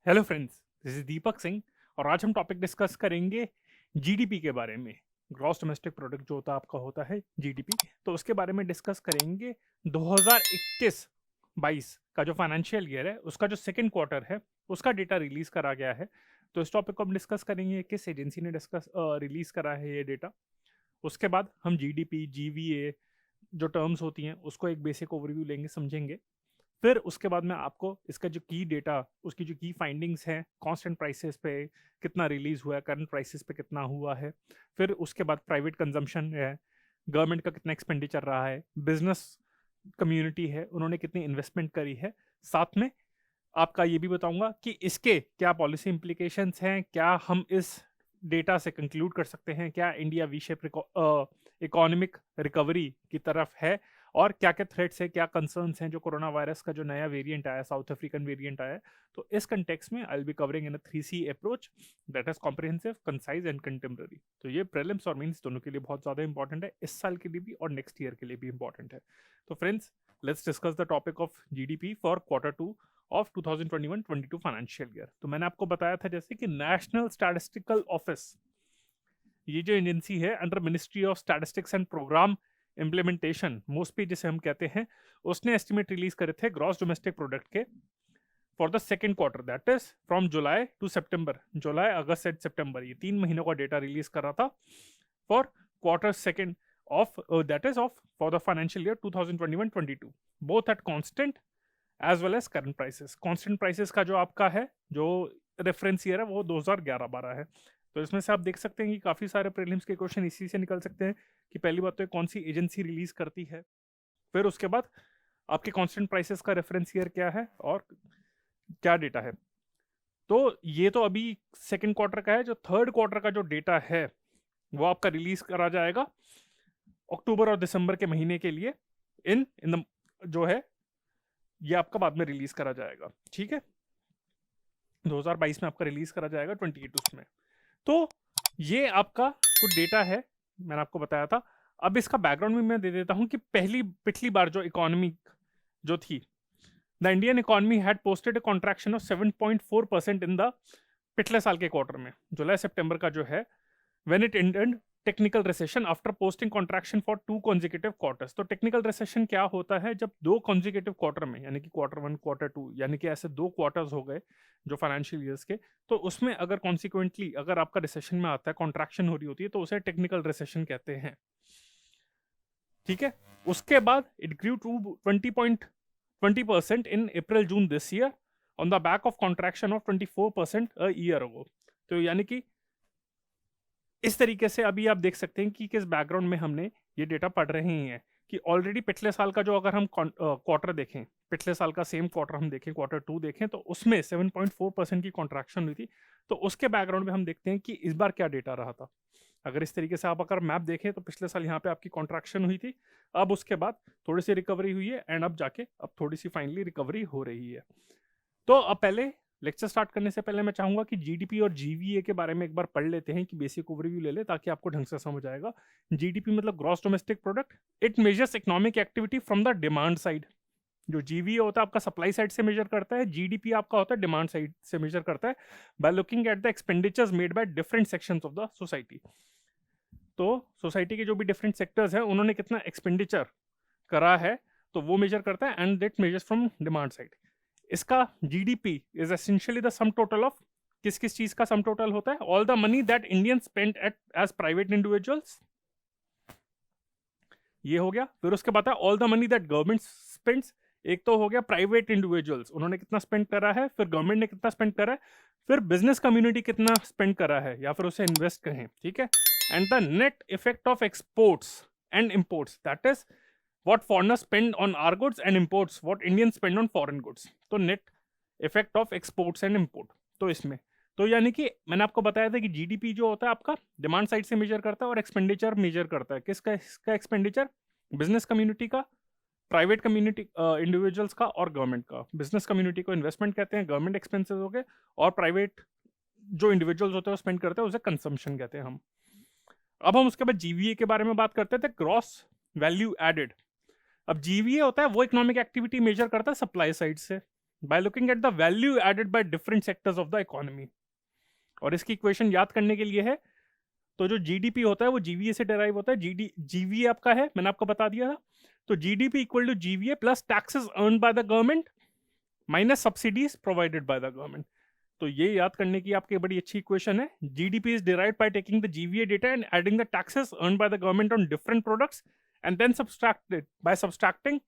Hello friends, this is Deepak Singh और आज हम टॉपिक डिस्कस करेंगे जीडीपी के बारे में। ग्रॉस डोमेस्टिक प्रोडक्ट जो होता है आपका होता है जीडीपी, तो उसके बारे में डिस्कस करेंगे। 2021-22 का जो फाइनेंशियल ईयर है उसका जो सेकंड क्वार्टर है उसका डेटा रिलीज करा गया है। तो इस टॉपिक को हम डिस्कस करेंगे किस एजेंसी ने डिस्कस रिलीज करा है ये डेटा। उसके बाद हम जीडीपी जीवीए जो टर्म्स होती हैं उसको एक बेसिक ओवरव्यू लेंगे, समझेंगे। फिर उसके बाद में आपको इसका जो की डेटा, उसकी जो की फाइंडिंग्स हैं, कांस्टेंट प्राइसेस पे कितना रिलीज हुआ है, करंट प्राइसेस पे कितना हुआ है। फिर उसके बाद प्राइवेट कंजम्पशन है, गवर्नमेंट का कितना एक्सपेंडिचर रहा है, बिजनेस कम्युनिटी है उन्होंने कितनी इन्वेस्टमेंट करी है। साथ में आपका ये भी बताऊंगा कि इसके क्या पॉलिसी इम्प्लीकेशंस हैं, क्या हम इस डेटा से कंक्लूड कर सकते हैं, क्या India V shape economic recovery की तरफ है, और क्या क्या थ्रेट्स है, क्या कंसर्न्स हैं जो कोरोना वायरस का जो नया वेरिएंट आया, साउथ अफ्रीकन वेरिएंट आया है। तो इस कंटेक्स्ट में I will be covering in a 3C approach, that is comprehensive, concise and contemporary. तो ये प्रीलिम्स और मेंस दोनों के लिए बहुत ज़्यादा इंपॉर्टेंट है, इस साल के लिए भी और नेक्स्ट ईयर के लिए भी इंपॉर्टेंट है। तो friends, let's discuss the topic of GDP for Q2 of 2021-22 financial year. तो मैंने आपको बताया था जैसे कि नेशनल स्टैटिस्टिकल ऑफिस, ये जो एजेंसी है under ministry of statistics and programme implementation, mostly जिसे हम कहते हैं, उसने एस्टिमेट रिलीज करे थे ग्रॉस डोमेस्टिक प्रोडक्ट के for the second quarter, that is from July to सितंबर। जुलाई, अगस्त एंड सितंबर, ये 3 महीनों का डेटा रिलीज कर रहा था for quarter second of that is of for the financial year 2021-22, both at constant as well as current prices. Constant prices का जो आपका है, जो रेफरेंस ईयर है, वो 2011-12 है। तो इसमें से आप देख सकते हैं कि काफ़ी सारे प्रीलिम्स के क्वेश्चन इसी से निकल सकते हैं कि पहली बात तो ये कौन सी एजेंसी रिलीज करती है, फिर उसके बाद आपके कांस्टेंट प्राइसेस का रेफरेंस ईयर क्या है और क्या डेटा है। तो ये तो अभी सेकंड क्वार्टर का है। जो थर्ड क्वार्टर का जो डेटा है वो आपका रिलीज करा जाएगा अक्टूबर और दिसंबर के महीने के लिए। इन इन द जो है ये आपका बाद में रिलीज करा जाएगा, ठीक है। 2022 में आपका रिलीज करा जाएगा 28 उसमें। तो ये आपका कुछ डेटा है, मैंने आपको बताया था। अब इसका बैकग्राउंड भी मैं दे देता हूं कि पिछली बार जो इकोनॉमी जो थी, the Indian economy had posted a contraction of 7.4% in the पिछले साल के क्वार्टर में, जुलाई सितंबर का जो है, when it ended technical recession after posting contraction for 2 consecutive quarters. तो टेक्निकल रिसेशन क्या होता है, जब 2 consecutive क्वार्टर में, यानी कि Q1 Q2, यानी कि ऐसे 2 क्वार्टर्स हो गए जो फाइनेंशियल ईयर्स के, तो उसमें अगर कॉन्सिक्वेंटली अगर आपका रिसेशन में आता है, कॉन्ट्रैक्शन हो रही होती है, तो उसे टेक्निकल रिसेशन कहते हैं, ठीक है। उसके बाद it grew to 20% in April June this year on the back of contraction of 24% a year ago. तो यानी कि इस तरीके से अभी आप देख सकते हैं कि किस बैकग्राउंड में हमने ये डेटा पढ़ रहे हैं कि ऑलरेडी पिछले साल का जो अगर हम क्वार्टर देखें, पिछले साल का सेम क्वार्टर हम देखें, Q2 देखें, तो उसमें 7.4% की कॉन्ट्रैक्शन हुई थी। तो उसके बैकग्राउंड में हम देखते हैं कि इस बार क्या डेटा रहा था। अगर इस तरीके से आप अगर मैप देखें तो पिछले साल यहाँ पे आपकी कॉन्ट्रैक्शन हुई थी, अब उसके बाद थोड़ी सी रिकवरी हुई है, एंड अब जाके अब थोड़ी सी फाइनली रिकवरी हो रही है। तो अब पहले लेक्चर स्टार्ट करने से पहले मैं चाहूंगा कि जीडीपी और जीवीए के बारे में एक बार पढ़ लेते हैं, कि बेसिक ओवरव्यू ले ले, ताकि आपको ढंग से समझ आएगा। जीडीपी मतलब gross domestic product, it measures economic activity from the demand side. जो जीवीए होता है आपका सप्लाई साइड से मेजर करता है, जीडीपी आपका होता है डिमांड साइड से मेजर करता है, bye looking at the expenditures made by different sections of the society. तो सोसाइटी के जो भी डिफरेंट सेक्टर्स हैं उन्होंने कितना एक्सपेंडिचर करा है, तो वो मेजर करता है, and that measures from demand side. इसका GDP is essentially the sum total of, किस किस चीज का सम टोटल होता है, all the money that Indian spend at as private individuals, ये हो गया। फिर उसके बाद है all the money that government spends. एक तो हो गया प्राइवेट इंडिविजुअल्स, उन्होंने कितना स्पेंड करा है, फिर गवर्नमेंट ने कितना स्पेंड करा है, फिर बिजनेस कम्युनिटी कितना स्पेंड करा है, या फिर उसे इन्वेस्ट करें, ठीक है। And the net effect of exports and imports, that is what foreigners spend on our goods and imports what Indians spend on foreign goods। तो net effect of exports and import. तो इसमें तो यानी कि मैंने आपको बताया था कि जीडीपी जो होता है आपका डिमांड साइड से मेजर करता है और एक्सपेंडिचर मेजर करता है, किसका, इसका एक्सपेंडिचर बिजनेस कम्युनिटी का, प्राइवेट कम्युनिटी इंडिविजुअल्स का और गवर्नमेंट का। बिजनेस कम्युनिटी को इन्वेस्टमेंट कहते हैं, गवर्नमेंट एक्सपेंसेस हो गए, और प्राइवेट जो इंडिविजुअल्स होते हैं वो स्पेंड करते हैं, उसे कंजम्पशन कहते हैं हम। अब हम उसके बाद जीवीए के बारे में बात करते थे, ग्रॉस वैल्यू एडेड। अब जीवीए होता है वो इकोनॉमिक एक्टिविटी मेजर करता है सप्लाई साइड से, by looking at the value added by different sectors of the economy. और इसकी इक्वेशन याद करने के लिए है, तो जो जीडीपी होता है वो जीवीए से डिराइव होता है। जीवीए आपका है, मैंने आपको बता दिया था। तो GDP equal to GVA plus taxes earn by the government minus subsidies provided by the government. तो ये याद करने की आपकी बड़ी अच्छी इक्वेशन है। GDP is derived by taking the GVA data and adding the taxes earn by the government on different products and then subtracted by subtracting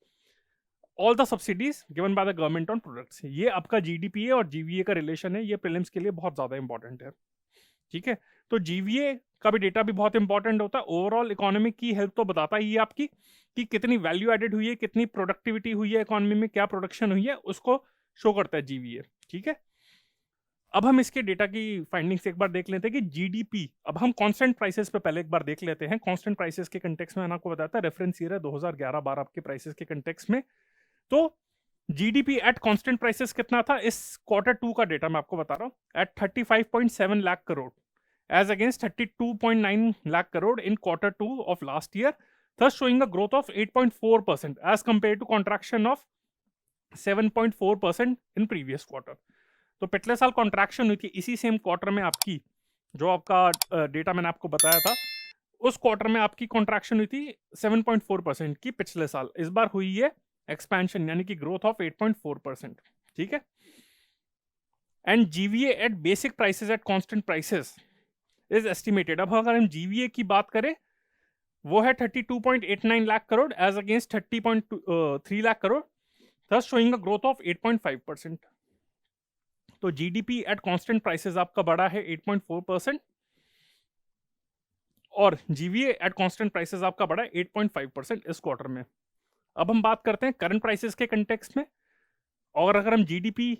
all the subsidies given by the government on products. ये आपका GDP है और GVA का relation है, ये prelims के लिए बहुत ज्यादा इंपॉर्टेंट है। ठीक है, तो जीवीए का भी डेटा भी बहुत इंपॉर्टेंट होता है। ओवरऑल इकोनॉमिक की हेल्थ तो बताता ही है आपकी कि कितनी वैल्यू एडेड हुई है, कितनी प्रोडक्टिविटी हुई है इकोनॉमी में, क्या प्रोडक्शन हुई है, उसको शो करता है जीवीए। ठीक है, अब हम इसके डेटा की फाइंडिंग्स एक बार देख लेते हैं कि जीडीपी, अब हम कांस्टेंट प्राइसेस पे पहले एक बार देख लेते हैं। कांस्टेंट प्राइसेस के कंटेक्स्ट में मैंने आपको बताया था, रेफरेंस ईयर है 2011-12 के प्राइसेस के कंटेक्स्ट में। तो जीडीपी एट कांस्टेंट प्राइसेस कितना था, इस Q2 का डेटा मैं आपको बता रहा हूं, at 35.7 lakh crore as against 32.9 lakh crore in Q2 of last year, thus showing a growth of 8.4% as compared to contraction of 7.4% in previous quarter। तो पिछले साल कॉन्ट्रैक्शन हुई थी इसी सेम क्वार्टर में आपकी, जो आपका डेटा मैंने आपको बताया था, उस क्वार्टर में आपकी कॉन्ट्रैक्शन हुई थी 7.4% की पिछले साल। इस बार हुई है एक्सपेंशन, यानी कि ग्रोथ ऑफ 8.4%। ठीक है, and GVA eight basic prices at constant prices is estimated. अब अगर हम जीवीए की बात करें, वो है 32.89 lakh crore as against 30.3 lakh crore, thus showing a growth of 8.5%। तो जीडीपी एट कांस्टेंट प्राइसेस आपका बढ़ा है 8.4% और जीवीए एट कांस्टेंट प्राइसेस आपका बढ़ा है 8.5% इस क्वार्टर में। अब हम बात करते हैं करंट प्राइसेस के कंटेक्स्ट में, और अगर हम जीडीपी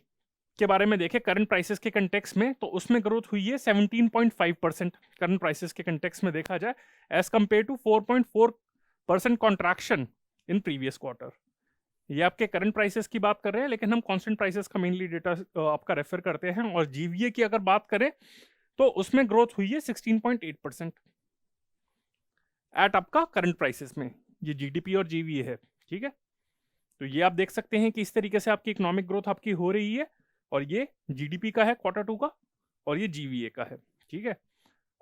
के बारे में देखें करंट प्राइसेस के कंटेक्स्ट में, तो उसमें ग्रोथ हुई है 17.5% करंट प्राइसेस के कंटेक्स्ट में देखा जाए, as compare to 4.4% contraction in previous quarter. ये आपके करंट प्राइसेस की बात कर रहे हैं, लेकिन हम कांस्टेंट प्राइसेस का मेनली डेटा आपका रेफर करते हैं। और जीवीए की अगर बात करें तो उसमें ग्रोथ हुई है 16.8% एट आपका करंट प्राइसेस में। ये जीडीपी और जीवीए है। ठीक है, तो ये आप देख सकते हैं कि इस तरीके से आपकी इकोनॉमिक ग्रोथ आपकी हो रही है, और ये जीडीपी का है Q2 का, और ये जीवीए का है। ठीक है,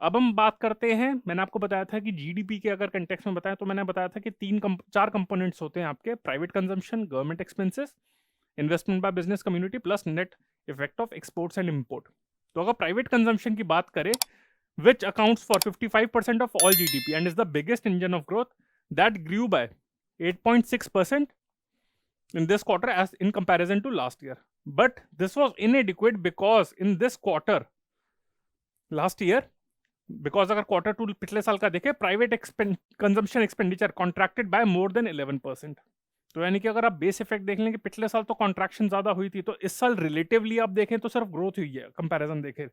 अब हम बात करते हैं, मैंने आपको बताया था कि जीडीपी के अगर कंटेक्स्ट में बताया तो मैंने बताया था कि चार कंपोनेंट्स होते हैं आपके, private consumption, government expenses, investment by business community plus net effect of exports and import. तो अगर प्राइवेट कंजम्पशन की बात करें, which accounts for 55% of all GDP and is the biggest engine of growth, that grew by 8.6% in this quarter as in comparison to last year. But this was inadequate because in this quarter last year, because अगर Q2 पिछले साल का देखें, private consumption expenditure contracted by more than 11%। तो यानी कि अगर आप बेस इफेक्ट देख लें कि पिछले साल तो कॉन्ट्रैक्शन ज्यादा हुई थी, तो इस साल रिलेटिवली आप देखें तो सिर्फ ग्रोथ हुई है, कंपैरिजन देखें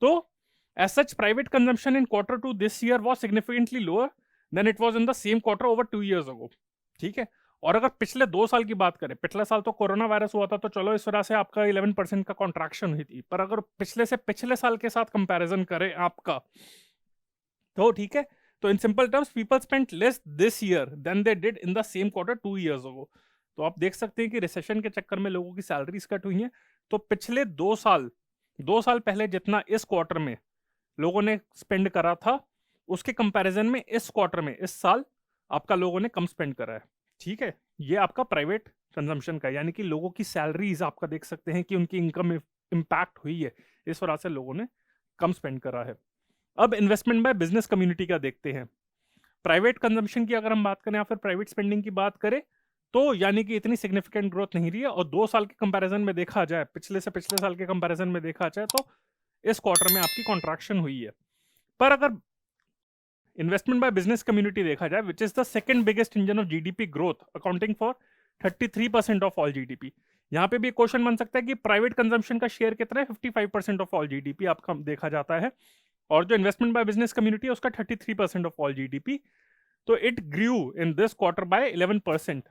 तो। As such, private consumption in Q2 this year was significantly lower than it was in the same quarter over 2 years ago। ठीक है, और अगर पिछले 2 साल की बात करें, पिछले साल तो कोरोना वायरस हुआ था, तो चलो इस वजह से आपका 11% का कॉन्ट्रैक्शन हुई थी, पर अगर पिछले से पिछले साल के साथ कंपैरिजन करें आपका, तो ठीक है, तो in simple terms people spent less this year than they did in the same quarter 2 years ago। तो आप देख सकते हैं कि रिसेशन के चक्कर में लोगों की सैलरीज कट हुई हैं, तो पिछले 2 साल पहले जितना इस क्वार्टर में लोगों ने स्पेंड करा था, उसके कंपैरिजन में इस क्वार्टर में इस साल आपका लोगों ने कम स्पेंड करा है। ठीक है, ये आपका प्राइवेट कंजम्पशन का, यानी कि लोगों की सैलरीज आपका देख सकते हैं कि उनकी इनकम इंपैक्ट हुई है, इस वजह से लोगों ने कम स्पेंड करा है। अब इन्वेस्टमेंट बाय बिजनेस कम्युनिटी का देखते हैं। प्राइवेट कंजम्पशन की अगर हम बात करें या फिर प्राइवेट स्पेंडिंग की बात करें, तो यानी कि इतनी सिग्निफिकेंट ग्रोथ नहीं रही है, और 2 साल के कंपैरिजन में देखा जाए, पिछले से पिछले साल के कंपैरिजन में देखा जाए, तो इस क्वार्टर में आपकी कॉन्ट्रैक्शन हुई है। पर अगर इन्वेस्टमेंट बाय बिजनेस कम्युनिटी देखा जाए, which is the second biggest engine of GDP growth, accounting for 33% of all GDP, यहाँ पे भी क्वेश्चन बन सकता है कि प्राइवेट कंजम्पशन का शेयर कितना है, 55% ऑफ ऑल जीडीपी आपका देखा जाता है, और जो इन्वेस्टमेंट बाय बिजनेस कम्युनिटी है उसका 33% ऑफ ऑल जीडीपी। तो it grew in this quarter by 11%,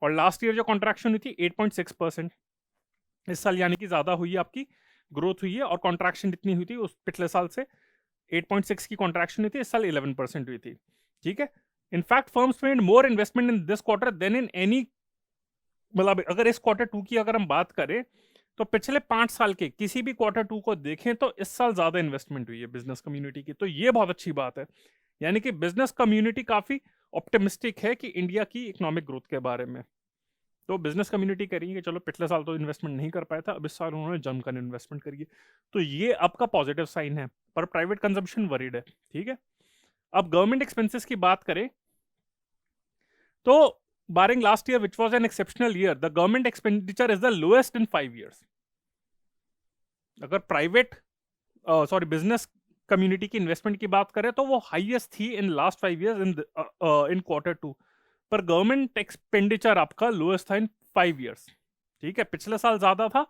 और लास्ट ईयर जो कॉन्ट्रैक्शन हुई थी 8.6%, इस साल यानी कि ज्यादा हुई है आपकी ग्रोथ हुई है, और कॉन्ट्रैक्शन जितनी हुई थी उस पिछले साल से 8.6 की कॉन्ट्रैक्शन हुई थी, इस साल 11% हुई थी। ठीक है, in fact firms made more investment in this quarter than in any मतलब अगर इस क्वार्टर टू की अगर हम बात करें तो पिछले 5 साल के किसी भी क्वार्टर टू को देखें तो इस साल ज्यादा इन्वेस्टमेंट हुई है बिजनेस कम्युनिटी की, तो ये बहुत अच्छी बात है। यानी कि बिजनेस कम्युनिटी काफी ऑप्टिमिस्टिक है कि इंडिया की इकोनॉमिक ग्रोथ के बारे में। तो बिजनेस कम्युनिटी कह रही है कि चलो पिछले साल तो इन्वेस्टमेंट नहीं कर पाया था, अब इस साल उन्होंने जमकर इन्वेस्टमेंट करी है, तो ये आपका पॉजिटिव साइन है। पर प्राइवेट कंजम्पशन वरीड है, ठीक है। अब गवर्नमेंट एक्सपेंसेस की बात करें तो barring last year which was an exceptional year, the government expenditure is the lowest in 5 years। अगर प्राइवेट बिजनेस कम्युनिटी की इन्वेस्टमेंट की बात करें तो वो हाईएस्ट थी in last 5 years in quarter two, पर गवर्नमेंट एक्सपेंडिचर आपका लोएस्ट था इन 5 years। ठीक है, पिछले साल ज्यादा था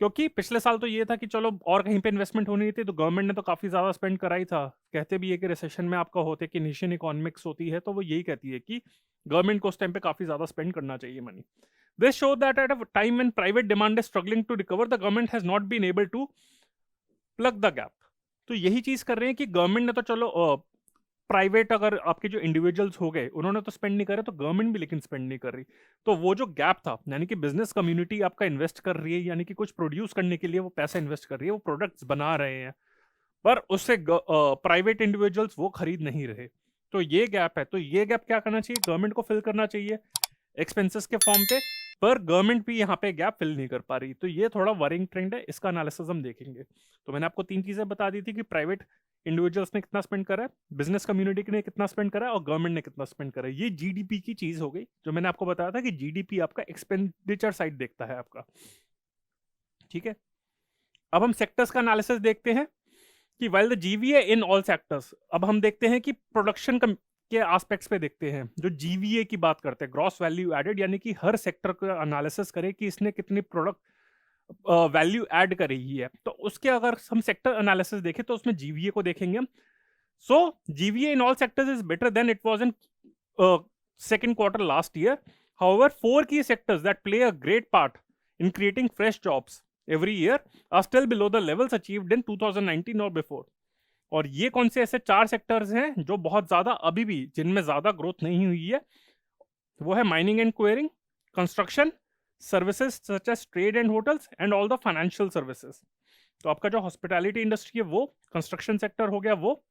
क्योंकि पिछले साल तो ये था कि चलो और कहीं पे इन्वेस्टमेंट होनी थी, तो गवर्नमेंट ने तो काफी ज्यादा स्पेंड करा ही था। कहते भी है कि रिसेशन में आपका होते कि नेशन इकोनॉमिक्स होती है, तो वो यही कहती है कि गवर्नमेंट को उस टाइम पे काफी ज्यादा स्पेंड करना चाहिए money. This show that at a time when private demand is struggling to recover, the government has not been able to plug the gap. तो यही चीज कर रहे हैं कि गवर्नमेंट ने तो चलो प्राइवेट अगर आपके जो इंडिविजुअल्स हो गए उन्होंने तो स्पेंड नहीं करे, तो गवर्नमेंट भी लेकिन स्पेंड नहीं कर रही। तो वो जो गैप था, यानी कि बिजनेस कम्युनिटी आपका इन्वेस्ट कर रही है, यानी कि कुछ प्रोड्यूस करने के लिए वो पैसा इन्वेस्ट कर रही है, वो प्रोडक्ट्स बना रहे हैं, पर उससे प्राइवेट इंडिविजुअल्स वो खरीद नहीं रहे। तो ये गैप है, तो ये गैप क्या करना चाहिए, गवर्नमेंट को फिल करना चाहिए एक्सपेंसेस के फॉर्म पे, पर गवर्नमेंट भी यहाँ पे गैप फिल नहीं कर पा रही। तो ये थोड़ा वरिंग ट्रेंड है, इसका एनालिसिस हम देखेंगे। तो मैंने आपको 3 चीजें बता दी थी कि प्राइवेट इंडिविजुअल्स ने कितना स्पेंड करा है, बिजनेस कम्युनिटी ने कितना स्पेंड करा है, और गवर्नमेंट ने कितना स्पेंड करा है। ये जीडीपी की चीज हो गई, जो मैंने आपको बताया था कि जीडीपी आपका एक्सपेंडिचर साइड देखता है आपका। ठीक है, अब हम सेक्टर्स का एनालिसिस देखते हैं कि while the GVA in all sectors, अब हम देखते हैं कि प्रोडक्शन के एस्पेक्ट्स पे देखते हैं। जो जीवीए की बात करते हैं, ग्रॉस वैल्यू एडेड, यानी कि हर सेक्टर का एनालिसिस करें कि इसने कितनी प्रोडक्ट वैल्यू ऐड कर रही है। तो उसके अगर हम सेक्टर एनालिसिस देखें तो उसमें जीवीए को देखेंगे हम। So GVA in all sectors is better than it was in second quarter last year. However, 4 key sectors that play a great part in creating fresh jobs every year are still below the levels achieved in 2019 or before। और ये कौन से ऐसे 4 sectors हैं जो बहुत ज्यादा अभी भी जिनमें ज्यादा ग्रोथ नहीं हुई है, वो है mining and quarrying, construction, services such as trade and hotels, and all the financial services. तो आपका जो हॉस्पिटैलिटी इंडस्ट्री है वो, कंस्ट्रक्शन सेक्टर हो गया वो,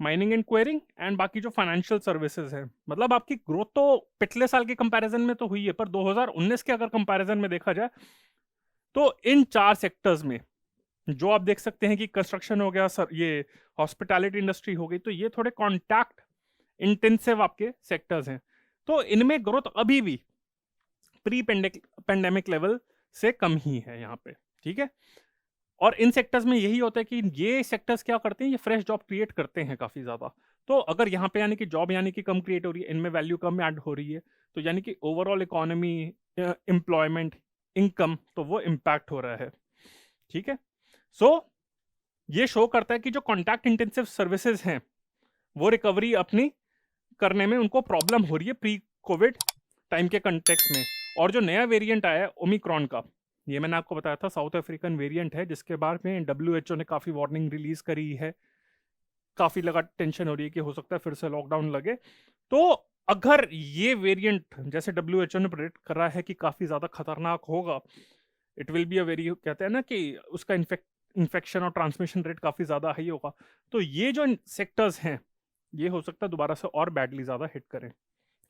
माइनिंग एंड क्वेयरिंग, एंड बाकी जो फाइनेंशियल सर्विसेज है। मतलब आपकी ग्रोथ तो पिछले साल के कंपैरिजन में तो हुई है, पर 2019 के अगर कंपैरिजन में देखा जाए तो इन 4 सेक्टर्स में जो आप देख सकते हैं कि कंस्ट्रक्शन हो गया सर, ये हॉस्पिटैलिटी इंडस्ट्री हो गई, तो ये थोड़े कॉन्टैक्ट इंटेंसिव आपके सेक्टर्स हैं। तो इनमें ग्रोथ अभी भी प्री पेंडेमिक लेवल से कम ही है यहाँ पे। ठीक है, और इन सेक्टर्स में यही होता है कि ये सेक्टर्स क्या करते हैं, ये फ्रेश जॉब क्रिएट करते हैं काफी ज्यादा। तो अगर यहाँ पे यानी कि जॉब यानी कि कम क्रिएट हो रही है, इनमें वैल्यू कम ऐड हो रही है, तो यानी कि ओवरऑल इकोनॉमी, एम्प्लॉयमेंट, इनकम, तो वो इम्पैक्ट हो रहा है। ठीक है, सो ये शो करता है कि जो कॉन्टैक्ट इंटेंसिव सर्विसेज हैं वो रिकवरी अपनी करने में उनको प्रॉब्लम हो रही है प्री कोविड टाइम के कंटेक्स्ट में। और जो नया वेरिएंट आया है ओमिक्रॉन का, ये मैंने आपको बताया था साउथ अफ्रीकन वेरिएंट है, जिसके बारे में WHO ने काफी वार्निंग रिलीज करी है, काफी लगा टेंशन हो रही है कि हो सकता है फिर से लॉकडाउन लगे। तो अगर ये वेरिएंट जैसे WHO ने प्रेडिक्ट करा है कि काफी ज्यादा खतरनाक होगा, it will be a very, कहते हैं ना कि उसका इन्फेक्शन और ट्रांसमिशन रेट काफी ज्यादा हाई होगा, तो ये जो सेक्टर्स हैं ये हो सकता है दोबारा से और बैडली ज्यादा हिट करें।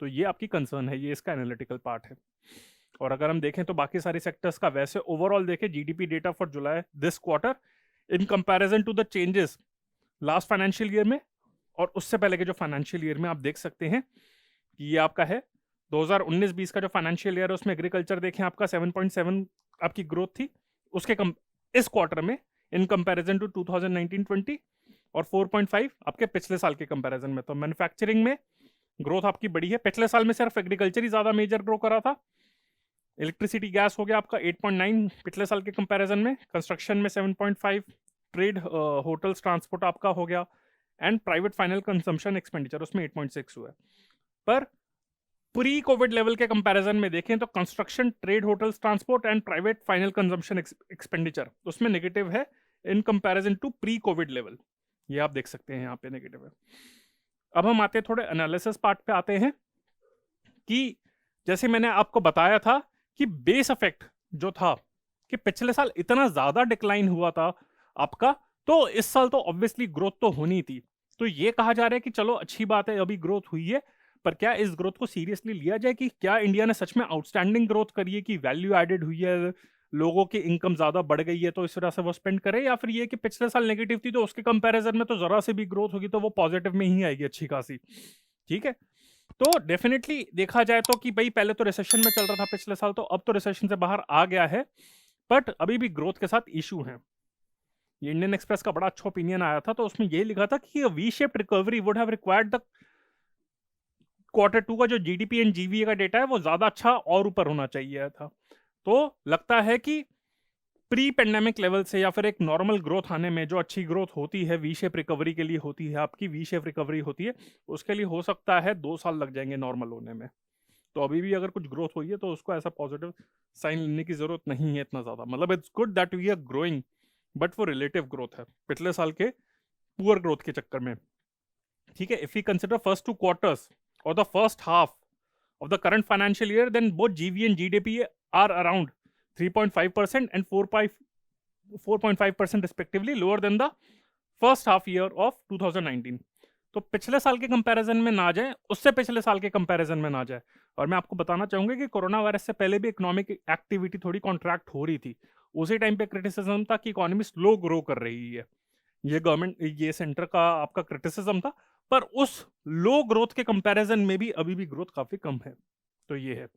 तो ये आपकी कंसर्न है, ये इसका एनालिटिकल पार्ट है। और अगर हम देखें तो बाकी सारे सेक्टर्स का वैसे ओवरऑल देखें, GDP data for July this quarter in comparison to the changes last financial year में और उससे पहले के जो फाइनेंशियल ईयर में, आप देख सकते हैं कि ये आपका है 2019-20 का जो फाइनेंशियल ईयर है उसमें एग्रीकल्चर देखें आपका 7.7 आपकी ग्रोथ थी उसके इस क्वार्टर में इन कंपैरिजन टू 2019-20, और 4.5 आपके पिछले साल के कंपैरिजन में। तो मैन्युफैक्चरिंग में ग्रोथ आपकी बड़ी है, पिछले साल में सिर्फ एग्रीकल्चर ही ज्यादा मेजर ग्रो करा था। इलेक्ट्रिसिटी गैस हो गया आपका 8.9 पिछले साल के कंपैरिजन में, कंस्ट्रक्शन में 7.5, ट्रेड होटल्स ट्रांसपोर्ट आपका हो गया, and private final consumption expenditure उसमें 8.6 हुआ है। पर प्री कोविड लेवल के कंपैरिजन में देखें तो construction, trade hotels transport and private final consumption expenditure उसमें नेगेटिव है in comparison to pre COVID level, ये आप देख सकते हैं यहाँ पे नेगेटिव है। अब हम आते हैं थोड़े एनालिसिस पार्ट पे आते हैं कि जैसे मैंने आपको बताया था कि बेस इफेक्ट जो था कि पिछले साल इतना ज्यादा डिक्लाइन हुआ था आपका, तो इस साल तो ऑब्वियसली ग्रोथ तो होनी थी। तो ये कहा जा रहा है कि चलो अच्छी बात है अभी ग्रोथ हुई है, पर क्या इस ग्रोथ को सीरियसली लिया जाए कि क्या इंडिया ने सच में आउटस्टैंडिंग ग्रोथ करी है, कि वैल्यू एडेड हुई है, लोगों की इनकम ज्यादा बढ़ गई है तो इस वजह से वो स्पेंड करे, या फिर ये कि पिछले साल नेगेटिव थी तो उसके कंपैरिजन में तो जरा से भी ग्रोथ होगी तो वो पॉजिटिव में ही आएगी अच्छी खासी। ठीक है, तो डेफिनेटली देखा जाए तो कि भाई पहले तो रिसेशन में चल रहा था पिछले साल, तो अब तो रिसेशन से बाहर आ गया है, बट अभी भी ग्रोथ के साथ इशू है। ये इंडियन एक्सप्रेस का बड़ा अच्छा ओपिनियन आया था, तो उसमें यही लिखा था कि V shaped recovery would have required the Q2 का जो जीडीपी एंड जीवीए का डेटा है वो ज्यादा अच्छा और ऊपर होना चाहिए था। तो लगता है कि प्री पेंडेमिक लेवल से या फिर एक नॉर्मल ग्रोथ आने में जो अच्छी ग्रोथ होती है वी शेप रिकवरी के लिए होती है, आपकी वी शेप रिकवरी होती है, उसके लिए हो सकता है 2 साल लग जाएंगे नॉर्मल होने में। तो अभी भी अगर कुछ ग्रोथ हुई है तो उसको ऐसा पॉजिटिव साइन लेने की जरूरत नहीं है इतना ज्यादा। मतलब it's good that we are growing, but वो रिलेटिव ग्रोथ है पिछले साल के पुअर ग्रोथ के चक्कर में। ठीक है, if you consider first 2 quarters और the first half of the current financial year, then both GV and GDP are around 3.5% and 4.5% respectively, lower than the first half year of 2019। तो पिछले साल के कंपैरिजन में ना जाए, उससे पिछले साल के कंपैरिजन में ना जाए। और मैं आपको बताना चाहूंगा कि कोरोना वायरस से पहले भी इकोनॉमिक एक्टिविटी थोड़ी कॉन्ट्रैक्ट हो रही थी, उसी टाइम पे क्रिटिसिज्म था कि इकोनॉमी स्लो ग्रो कर रही है। ये गवर्नमेंट, ये सेंटर का आपका क्रिटिसिज्म था, पर उस लो ग्रोथ के कंपैरिजन में भी अभी भी ग्रोथ काफी कम है। तो ये है।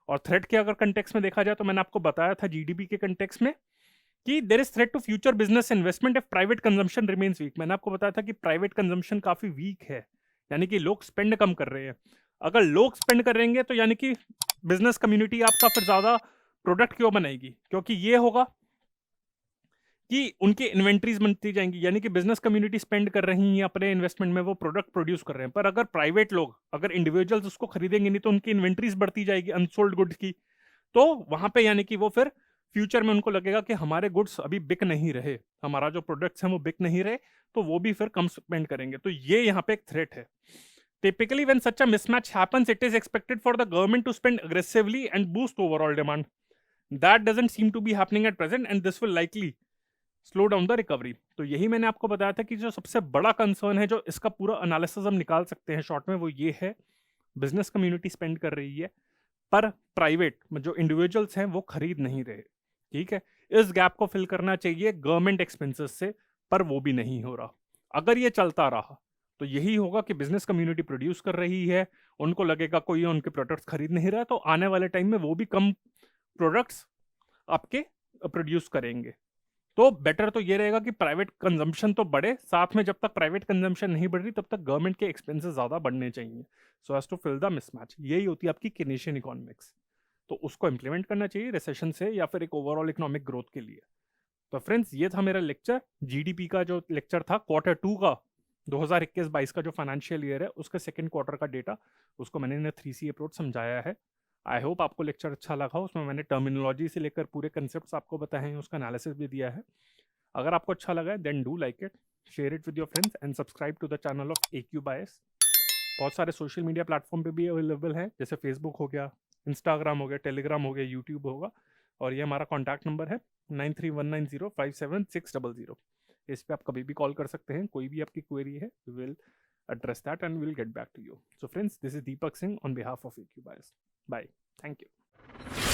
और थ्रेट के अगर कंटेक्स में देखा जाए तो मैंने आपको बताया था जीडीपी के कंटेक्स में कि there is threat to future business investment if private consumption remains weak. मैंने आपको बताया था कि प्राइवेट कंजम्पशन काफी वीक है, यानी कि लोग स्पेंड कम कर रहे हैं। अगर लोग स्पेंड करेंगे तो यानी कि बिजनेस कम्युनिटी आपका फिर ज्यादा प्रोडक्ट क्यों बनाएगी, क्योंकि ये होगा कि उनकी इन्वेंट्रीज बनती जाएंगी, यानी कि बिजनेस कम्युनिटी स्पेंड कर रही है अपने इन्वेस्टमेंट में, वो प्रोडक्ट प्रोड्यूस कर रहे हैं। पर अगर प्राइवेट लोग, अगर इंडिविजुअल्स उसको खरीदेंगे नहीं तो उनकी इन्वेंट्रीज बढ़ती जाएगी अनसोल्ड गुड्स की। तो वहां पे यानी कि वो फिर फ्यूचर में उनको लगेगा कि हमारे गुड्स अभी बिक नहीं रहे, हमारा जो प्रोडक्ट्स हैं वो बिक नहीं रहे, तो वो भी फिर कम स्पेंड करेंगे। तो ये यहाँ पे एक थ्रेट है। Typically, when such a mismatch happens, it is expected for the government to spend aggressively and boost overall demand. That doesn't seem to be happening at present, and this will likely slow down the recovery. तो यही मैंने आपको बताया था कि जो सबसे बड़ा कंसर्न है, जो इसका पूरा एनालिसिस हम निकाल सकते हैं शॉर्ट में, वो ये है बिजनेस कम्युनिटी स्पेंड कर रही है पर प्राइवेट जो इंडिविजुअल्स हैं वो खरीद नहीं रहे। ठीक है, इस गैप को फिल करना चाहिए गवर्नमेंट एक्सपेंसेस से, पर वो भी नहीं हो रहा। अगर ये चलता रहा तो यही होगा कि बिजनेस कम्युनिटी प्रोड्यूस कर रही है, उनको लगेगा कोई उनके प्रोडक्ट्स खरीद नहीं रहा, तो आने वाले टाइम में वो भी कम प्रोडक्ट्स आपके प्रोड्यूस करेंगे। तो बेटर तो ये रहेगा कि प्राइवेट कंजम्पशन तो बढ़े, साथ में जब तक प्राइवेट कंजम्पशन नहीं बढ़ रही तब तक गवर्नमेंट के एक्सपेंसेस ज्यादा बढ़ने चाहिए, so as to fill the mismatch. यही होती है आपकी केनेशियन इकोनॉमिक्स। तो उसको इंप्लीमेंट करना चाहिए रिसेशन से या फिर एक ओवरऑल इकोनॉमिक ग्रोथ के लिए। तो फ्रेंड्स, ये था मेरा लेक्चर, जीडीपी का जो लेक्चर था Q2 का 2021-22 का जो फाइनेंशियल ईयर है उसके सेकंड क्वार्टर का डेटा, उसको मैंने इन 3C अप्रोच समझाया है। आई होप आपको लेक्चर अच्छा लगा। उसमें मैंने टर्मिनोलॉजी से लेकर पूरे कंसेप्ट्स आपको बताए हैं, उसका एनालिसिस भी दिया है। अगर आपको अच्छा लगा है then do like it, share it with your friends and subscribe to the channel of AQ bias. बहुत सारे सोशल मीडिया प्लेटफॉर्म पे भी अवेलेबल है, जैसे फेसबुक हो गया, इंस्टाग्राम हो गया, टेलीग्राम हो गया, यूट्यूब होगा। और ये हमारा कॉन्टैक्ट नंबर है 9319057600। इस पे आप कभी भी कॉल कर सकते हैं, कोई भी आपकी क्वेरी है, will address that and we'll get back to you. So friends, this is Deepak Singh on behalf of AQ Bias. Bye. Thank you.